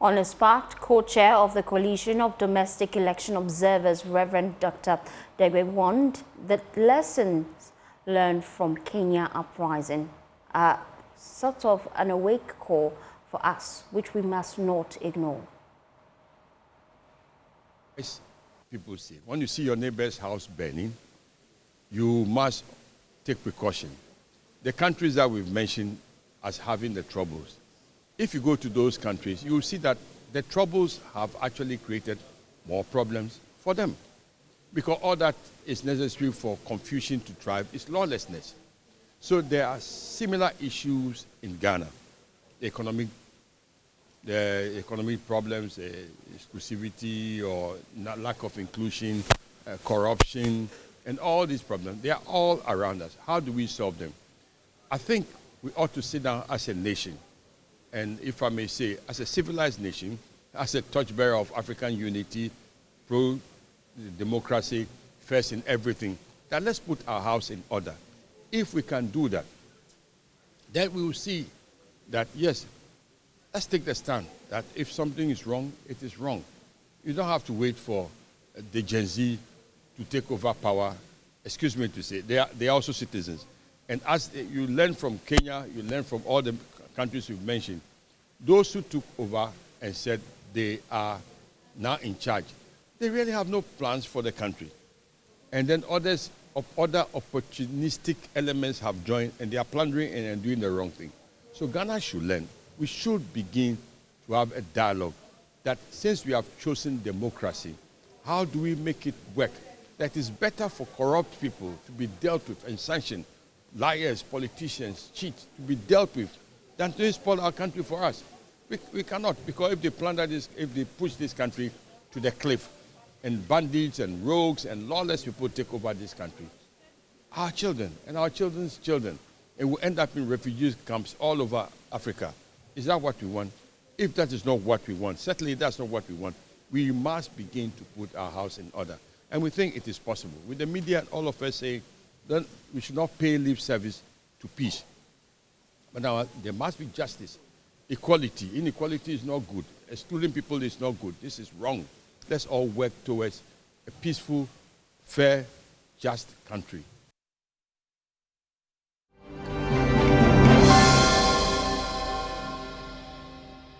On his part, co-chair of the Coalition of Domestic Election Observers, Reverend Dr. Deegbe, warned that lessons learned from Kenya uprising are sort of an awake call for us, which we must not ignore. As people say, when you see your neighbor's house burning, you must take precaution. The countries that we've mentioned as having the troubles, if you go to those countries, you will see that the troubles have actually created more problems for them. Because all that is necessary for confusion to thrive is lawlessness. So there are similar issues in Ghana. The economic problems, exclusivity or lack of inclusion, corruption, and all these problems, they are all around us. How do we solve them? I think we ought to sit down as a nation, and if I may say, as a civilized nation, as a torchbearer of African unity, pro-democracy, first in everything, that let's put our house in order. If we can do that, then we will see that, yes, let's take the stand that if something is wrong, it is wrong. You don't have to wait for the Gen Z to take over power. Excuse me to say, they are also citizens. And as you learn from Kenya, you learn from all the countries you've mentioned, those who took over and said they are now in charge, they really have no plans for the country. And then other opportunistic elements have joined, and they are plundering and doing the wrong thing. So Ghana should learn. We should begin to have a dialogue that since we have chosen democracy, how do we make it work? That is better for corrupt people to be dealt with and sanctioned, liars, politicians, cheats, to be dealt with, than to spoil our country for us. We cannot, because if they plunder this, if they push this country to the cliff, and bandits and rogues and lawless people take over this country, our children and our children's children, and will end up in refugee camps all over Africa. Is that what we want? If that is not what we want, certainly that's not what we want. We must begin to put our house in order. And we think it is possible. With the media, all of us say, then we should not pay lip service to peace. But now there must be justice, equality. Inequality is not good. Excluding people is not good. This is wrong. Let's all work towards a peaceful, fair, just country.